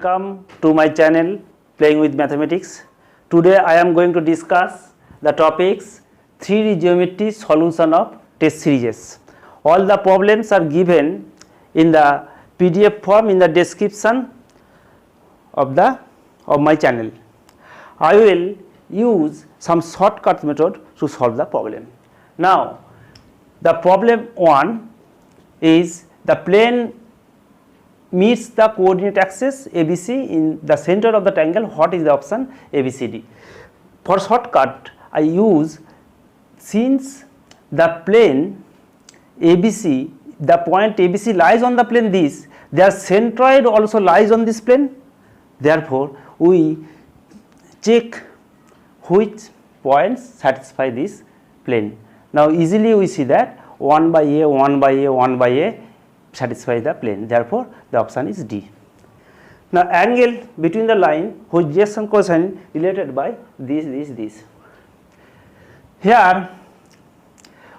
welcome to my channel Playing with Mathematics. Today I am going to discuss the topics 3D geometry solution of test series. All the problems are given in the PDF form in the description of my channel. I will use some shortcut method to solve the problem. Now the problem 1 is the plane meets the coordinate axis ABC in the center of the triangle. What is the option? ABCD. For shortcut I use, since the plane ABC, the point ABC lies on the plane this, their centroid also lies on this plane. Therefore we check which points satisfy this plane. Now easily we see that 1 by A, 1 by A, 1 by A satisfy the plane. Therefore the option is D. Now angle between the line whose direction cosine related by this. Here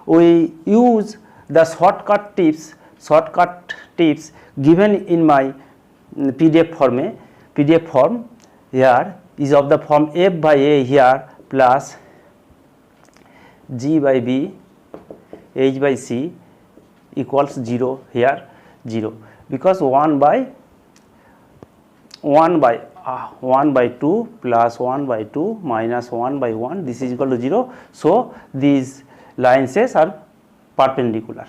we use the shortcut tips given in my PDF form. Here is of the form F by A here plus G by B, H by C equals 0 here 0, because 1 by 2 plus 1 by 2 minus 1 by 1, this is equal to 0. So these lines are perpendicular.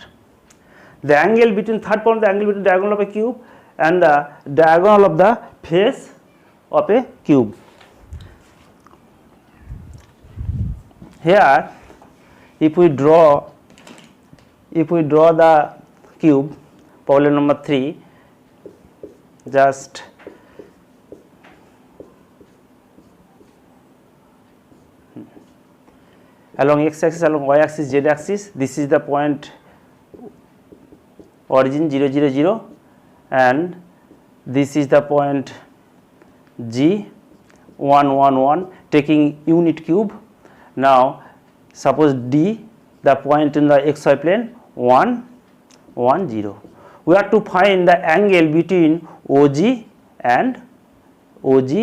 The angle between third point, the angle between diagonal of a cube and the diagonal of the face of a cube. Here if we draw the cube, problem number 3, just along x axis, along y axis, z axis, this is the point origin 0 0 0 and this is the point G 1 1 1, taking unit cube. Now suppose D, the point in the xy plane 1 1 0. We have to find the angle between OG and OD.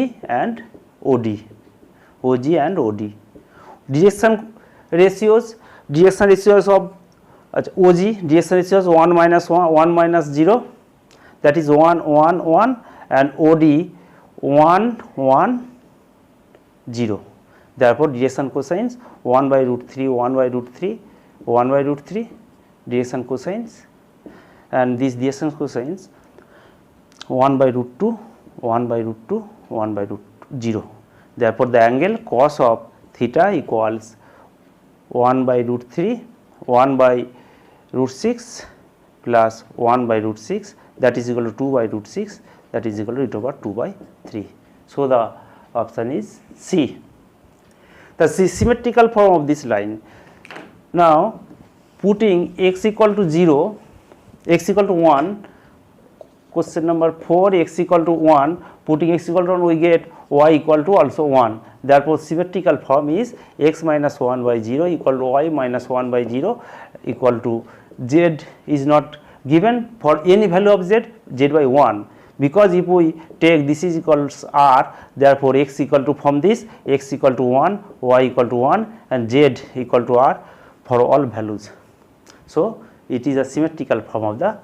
Direction ratios of OG, direction ratios 1 minus 0, that is 1 1 1, and OD 1 1 0. Therefore direction cosines 1 by root 3 direction cosines, and these direction cosines 1 by root 2 1 by root 0. Therefore the angle cos of theta equals 1 by root 3 1 by root 6 plus 1 by root 6, that is equal to 2 by root 6, that is equal to root over 2 by 3. So the option is C. The symmetrical form of this line. Now putting x equal to 0, x equal to 1, question number 4, x equal to 1, putting x equal to 1 we get y equal to also 1. Therefore symmetrical form is x minus 1 by 0 equal to y minus 1 by 0 equal to z is not given for any value of z by 1, because if we take this is equals r, therefore x equal to, from this x equal to 1, y equal to 1 and z equal to r for all values. So it is a symmetrical form of the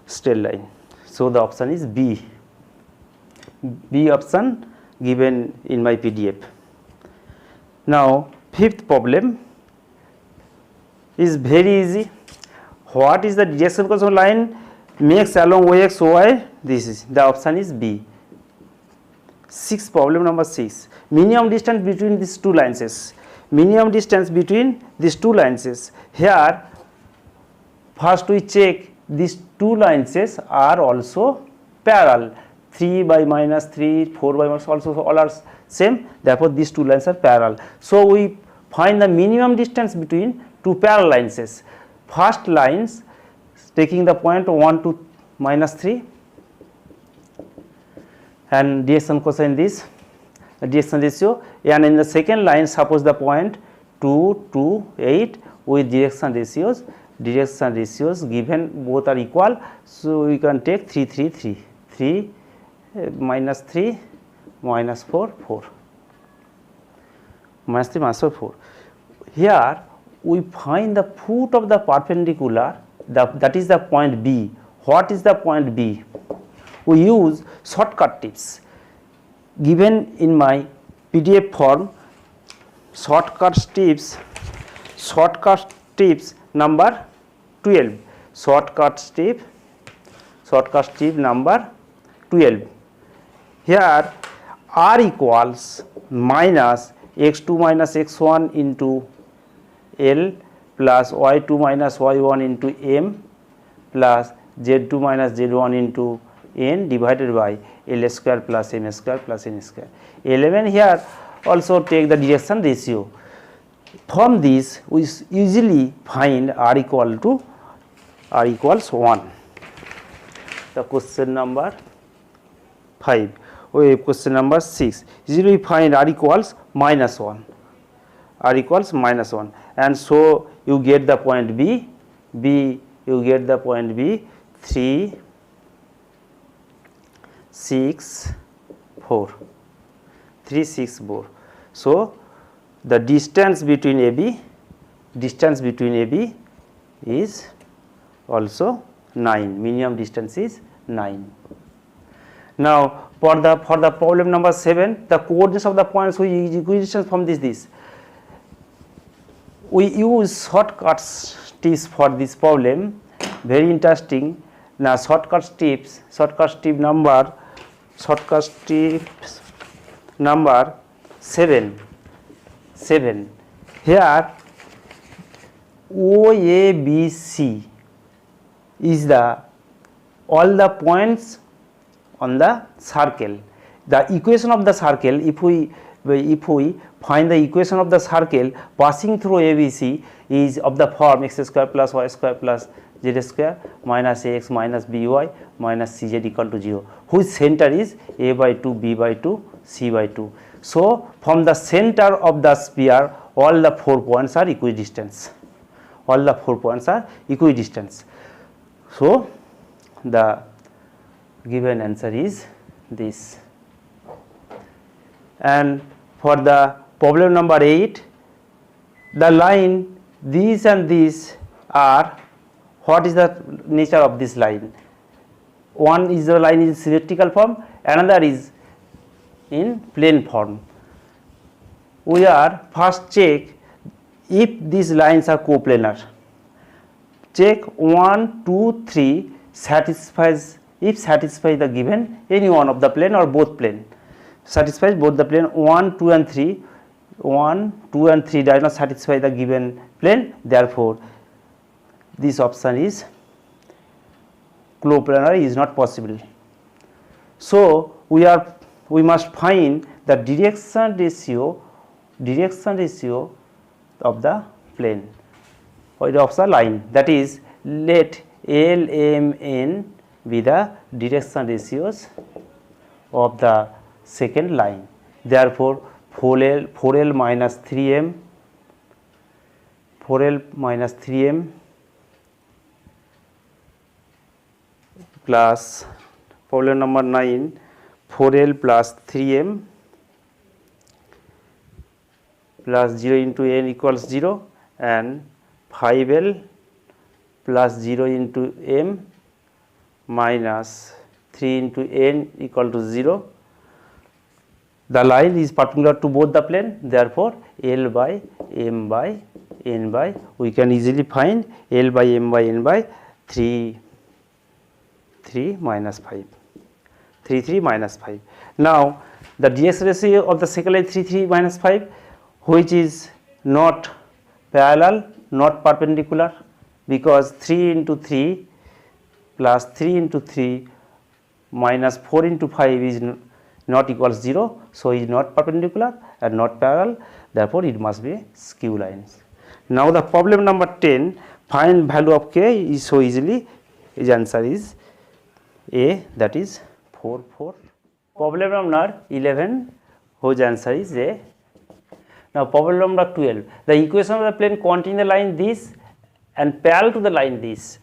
straight line. So the option is B option given in my PDF. Now fifth problem is very easy. What is the direction cosine line makes along OX OY? This is the option is B. Problem number 6, minimum distance between these two lines. Here first we check these two lines are also parallel. 3 by minus 3, 4 by minus, also all are same. Therefore these two lines are parallel. So we find the minimum distance between two parallel lines. First lines taking the point 1 to minus 3 and direction cosine this direction ratio, and in the second line suppose the point 2 to 8 with direction ratios given both are equal, so we can take 3 3 3 3 minus 3 minus 4 4 minus 3 minus 4 4. Here we find the foot of the perpendicular, that is the point B. What is the point B? We use shortcut tips given in my PDF form. Shortcut tips number 12. Shortcut tip number 12. Here r equals minus x2 minus x1 into L plus y2 minus y1 into m plus z2 minus z1 into n divided by L square plus m square plus n square. 11 here also take the direction ratio. From this we usually find r equals 1. The question number 5. Question number 6. Usually we find r equals minus 1. R equals minus 1, and so you get the point B. You get the point B 3 6 4. So the distance between AB is also 9. Minimum distance is 9. Now for the problem number 7, the coordinates of the points we use equidistance from this. We use shortcut tips for this problem. Very interesting. Now shortcut tips number 7. Here OABC is all the points on the circle. The equation of the circle, if we find the equation of the circle passing through ABC, is of the form x square plus y square plus z square minus ax minus by minus cz equal to 0, whose center is a by 2, b by 2, c by 2. So from the center of the sphere all the 4 points are equidistant. So the given answer is this. And for the problem number 8, the line these and these are, what is the nature of this line? One is the line in symmetrical form, another is in plane form. We are first check if these lines are coplanar. Check 1, 2, 3 satisfies the given any one of the plane or both plane. Satisfies both the plane 1, 2 and 3. 1, 2 and 3 does not satisfy the given plane, therefore this option is coplanar is not possible. So we must find the direction ratio of the plane or of the line, that is let L, M, N be the direction ratios of the second line. Therefore 4L minus 3M plus problem number 9, 4L plus 3M plus 0 into n equals 0, and 5L plus 0 into m minus 3 into n equal to 0. The line is perpendicular to both the plane, therefore L by m by n by, we can easily find L by m by n by 3 minus 5. Now the direction ratio of the second line 3 minus 5, which is not parallel, not perpendicular, because 3 into 3 plus 3 into 3 minus 4 into 5 is not equals 0, so it is not perpendicular and not parallel, therefore it must be skew lines. Now the problem number 10, find value of k, is so easily, his answer is A, that is 4 4. Problem number 11, whose answer is A. Now problem number 12, the equation of the plane containing the line this and parallel to the line this.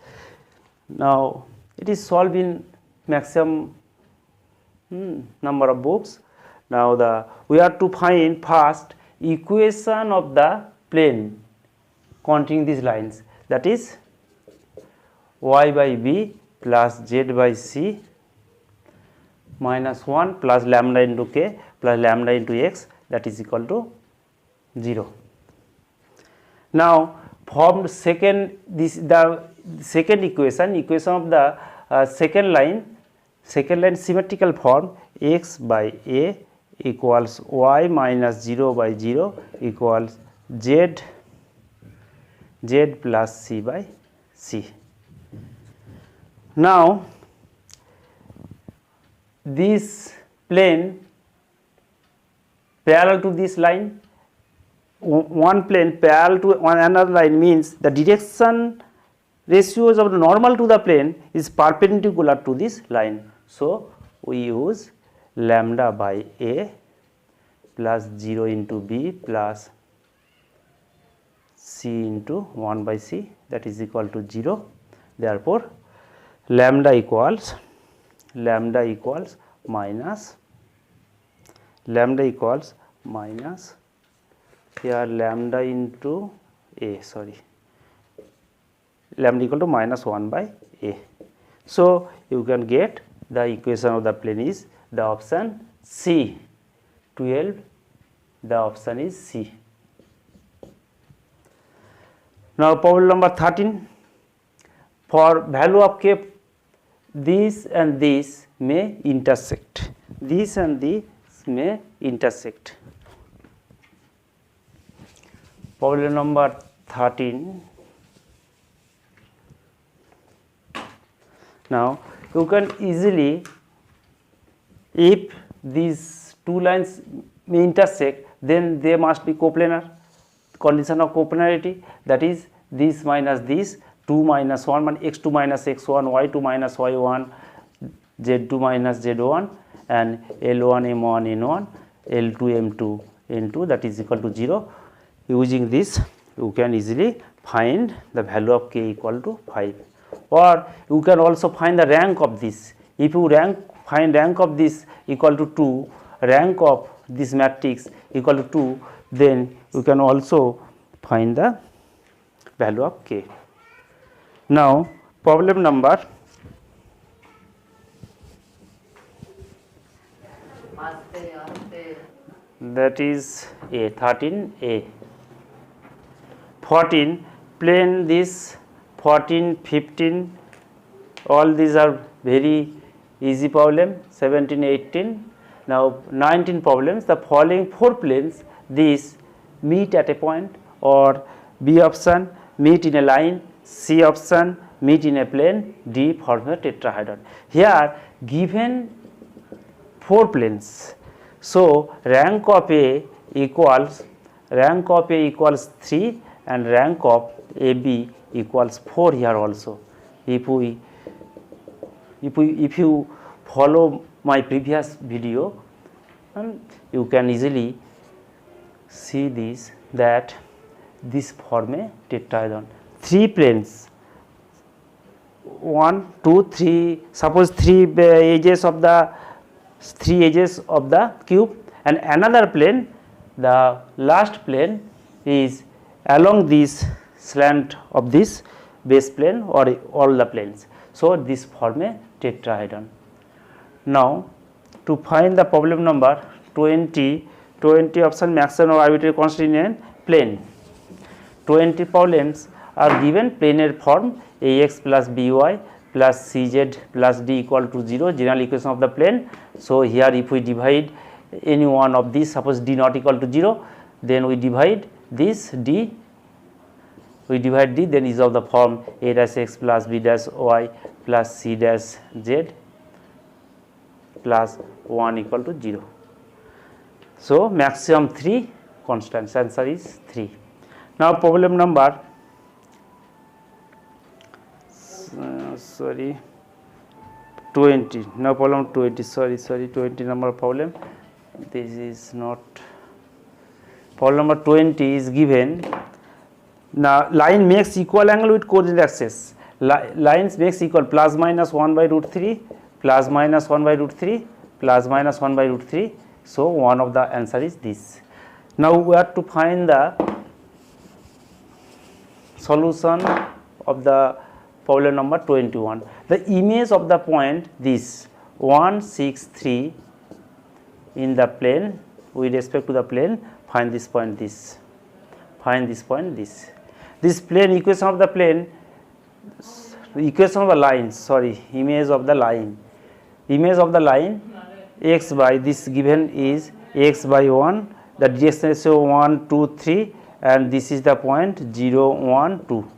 Now it is solved in maximum number of books. Now we have to find first equation of the plane containing these lines, that is y by b plus z by c minus 1 plus lambda into k plus lambda into x, that is equal to 0. Now from the second equation of the second line symmetrical form, x by a equals y minus 0 by 0 equals z plus c by c. Now this plane parallel to this line, one plane parallel to another line means the direction ratios of the normal to the plane is perpendicular to this line. So we use lambda by a plus 0 into b plus c into 1 by c, that is equal to 0. Therefore lambda equals minus here lambda into a, lambda equal to minus 1 by a. So you can get the equation of the plane is the option C. 12, the option is C. Now problem number 13, for value of k, this and this may intersect, this and this may intersect. Problem number 13. Now you can easily, if these two lines may intersect, then they must be coplanar. Condition of coplanarity, that is this minus this, 2 minus 1 x2 minus x1, y2 minus y1, z2 minus z1 and l1 m1 n1, l2 m2 n2, that is equal to 0. Using this you can easily find the value of k equal to 5, or you can also find the rank of this. If you find rank of this equal to 2, rank of this matrix equal to 2, then you can also find the value of k. Now problem number that is a 13a. 14, plane this 14, 15, all these are very easy problem. 17, 18. Now 19 problems, the following 4 planes these meet at a point, or B option meet in a line, C option meet in a plane, D form a tetrahedron. Here given 4 planes, so rank of A equals 3 and rank of AB equals 4 here also. If you follow my previous video, you can easily see this, that this form a tetrahedron. 3 planes, 1, 2, 3, suppose 3 edges of the cube, and another plane, the last plane is along this slant of this base plane or all the planes. So this form a tetrahedron. Now to find the problem number 20 option maximum or arbitrary constant in a plane. 20 problems are given planar form ax plus by plus cz plus d equal to 0, general equation of the plane. So here if we divide any one of these, suppose d not equal to 0, then we divide this d, then is of the form a dash x plus b dash y plus c dash z plus 1 equal to 0. So maximum 3 constants, answer is 3. Now problem number 20. Now problem 20, 20 number problem. This is not problem number 20 is given. Now line makes equal angle with coordinate axis. Lines makes equal plus minus 1 by root 3, plus minus 1 by root 3, plus minus 1 by root 3. So one of the answer is this. Now we have to find the solution of the problem number 21. The image of the point this 1 6 3 in the plane with respect to the plane, find this point this, find this point this. This plane equation of the plane, equation of the line, sorry, image of the line, image of the line x by this given is x by 1, the direction is 1 2 3 and this is the point 0 1 2.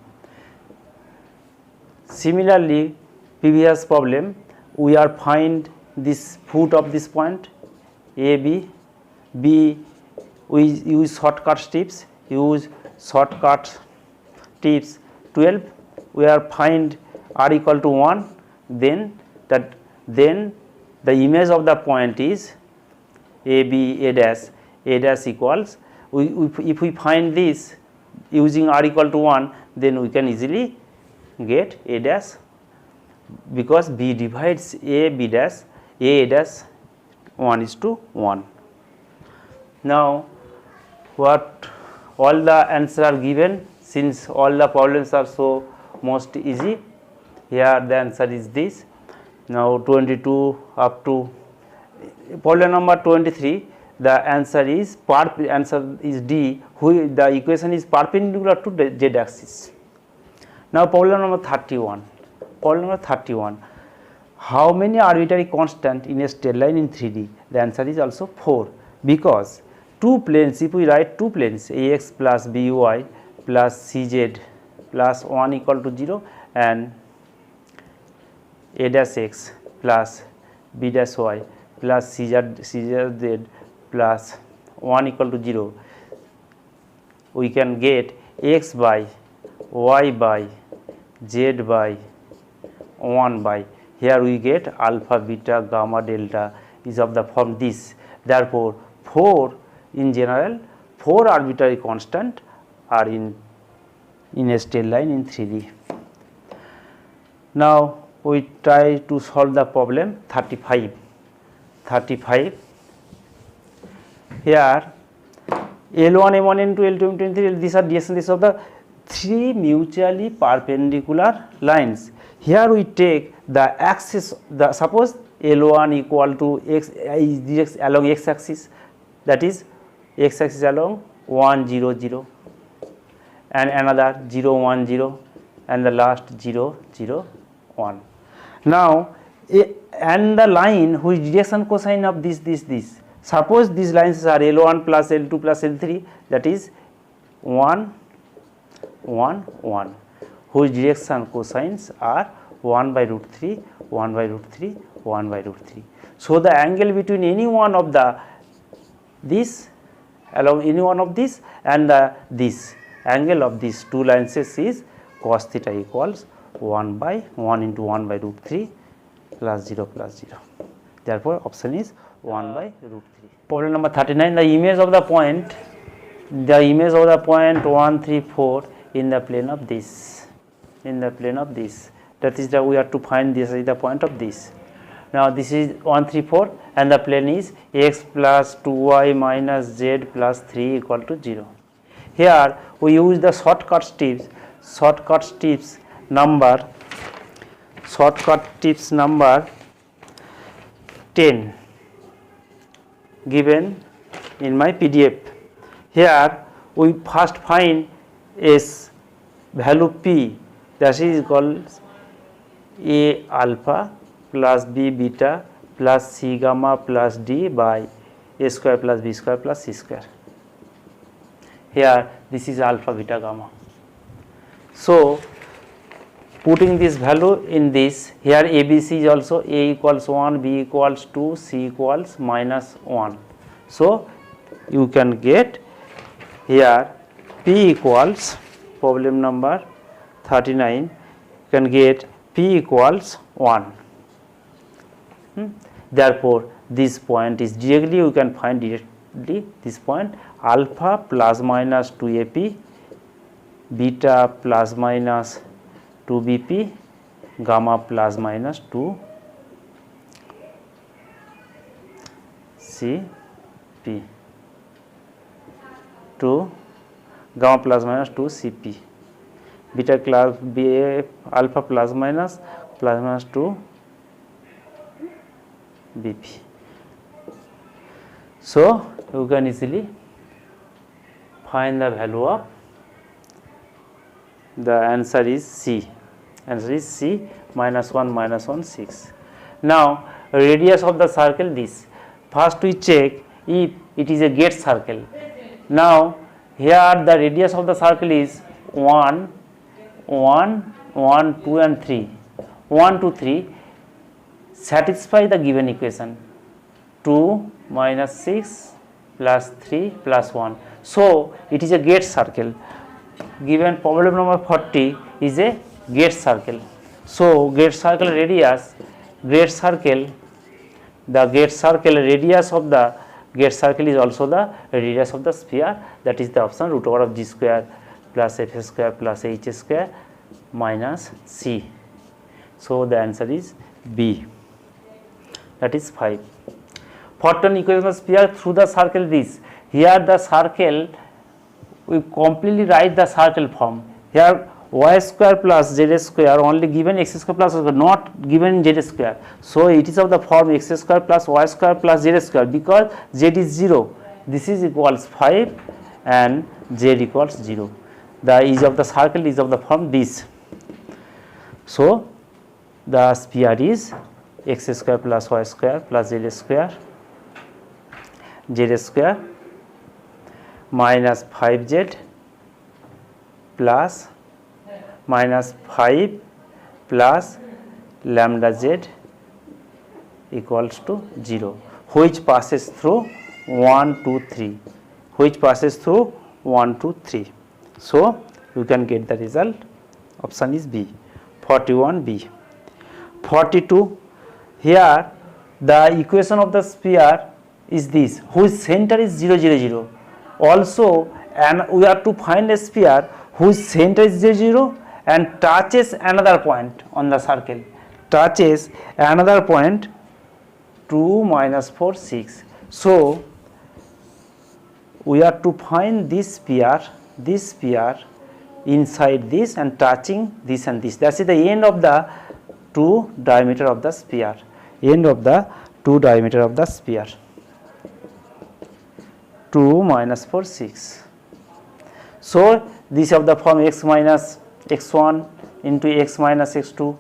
Similarly, previous problem we are find this foot of this point a b, b we use shortcut tips, use shortcut tips 12, we are find r equal to 1, then the image of the point is a b a dash equals, if we find this using r equal to 1, then we can easily get a dash, because b divides a b dash, a dash 1 is to 1. Now what all the answers are given, since all the problems are so most easy, here the answer is this. Now 22 up to problem number 23, the answer is D, the equation is perpendicular to the z axis. Now problem number 31, problem number 31, how many arbitrary constant in a straight line in 3D? The answer is also 4, because two planes, if we write two planes ax plus by plus cz plus 1 equal to 0 and a dash x plus b dash y plus cz plus 1 equal to 0, we can get x by y by z by 1 by, here we get alpha beta gamma delta is of the form this. Therefore 4 in general, 4 arbitrary constant are in a straight line in 3D. Now we try to solve the problem 35. Here L1 M1 N2 L2 M2 N3, these are directions of the three mutually perpendicular lines. Here we take the axis, suppose L1 equal to x is along x axis, that is x axis along 1 0 0 and another 0 1 0 and the last 0 0 1. Now and the line whose direction cosine of this, suppose these lines are L1 plus L2 plus L3, that is 1 1 1, whose direction cosines are 1 by root 3 1 by root 3 1 by root 3. So the angle between any one of the this along any one of this and this angle of these two lines is cos theta equals 1 by 1 into 1 by root 3 plus 0 plus 0. Therefore option is 1 by root 3. Problem number 39, the image of the point 1 3 4 in the plane of this, that is the we have to find this is the point of this. Now this is 1 3 4 and the plane is x plus 2y minus z plus 3 equal to 0. Here we use the shortcut tips number 10 given in my PDF. Here we first find S value P, that is equals A alpha plus B beta plus C gamma plus D by A square plus B square plus C square. Here this is alpha beta gamma. So putting this value in this, here ABC is also A equals 1, B equals 2, C equals minus 1. So you can get here P equals, problem number 39, you can get P equals 1. Therefore this point is directly, you can find directly this point, alpha plus minus 2AP, beta plus minus 2BP, gamma plus minus 2 Cp to gamma plus minus to Cp, beta class Ba alpha plus minus to Bp. So you can easily find the value of the answer is C. Answer is C minus 1 6. Now radius of the circle this. First we check if it is a gate circle. Now here the radius of the circle is 1, 2 and 3. 1, 2, 3. Satisfy the given equation. 2 minus 6 plus 3 plus 1. So it is a gate circle. Given problem number 40 is a gate circle. So gate circle radius, the gate circle radius of the gate circle is also the radius of the sphere. That is the option root over of g square plus f square plus h square minus c. So the answer is B. That is 5. For an equation of sphere through the circle this. Here the circle, we completely write the circle form. Here y square plus z square only given x square plus y square, not given z square. So it is of the form x square plus y square plus z square, because z is 0. This is equals 5 and z equals 0. The edge of the circle is of the form this. So the sphere is x square plus y square plus z square minus 5z plus minus 5 plus lambda z equals to 0, which passes through 1, 2, 3, So you can get the result. Option is B. 41B. 42. Here the equation of the sphere is this, whose center is 0, 0, 0. Also, and we have to find a sphere whose center is 0, 0 and touches another point on the circle. 2 minus 4, 6. So we have to find this sphere inside this and touching this and this. That is the end of the 2 diameter of the sphere. 2 minus 4, 6. So this of the form x minus x1 into x minus x2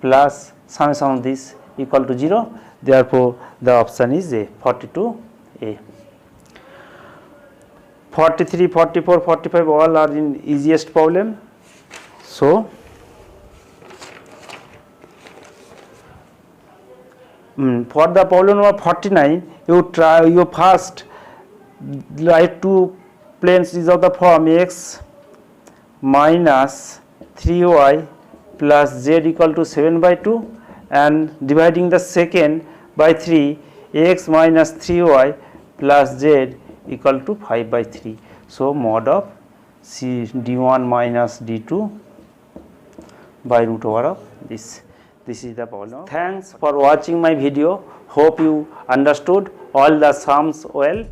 plus summation of this equal to 0. Therefore the option is A. 42A. 43, 44, 45 all are in easiest problem. So for the problem number 49, you first write two planes is of the form x minus 3y plus z equal to 7 by 2 and dividing the second by 3, x minus 3y plus z equal to 5 by 3. So mod of C d1 minus d2 by root over of this. This is the problem. Thanks for watching my video. Hope you understood all the sums well.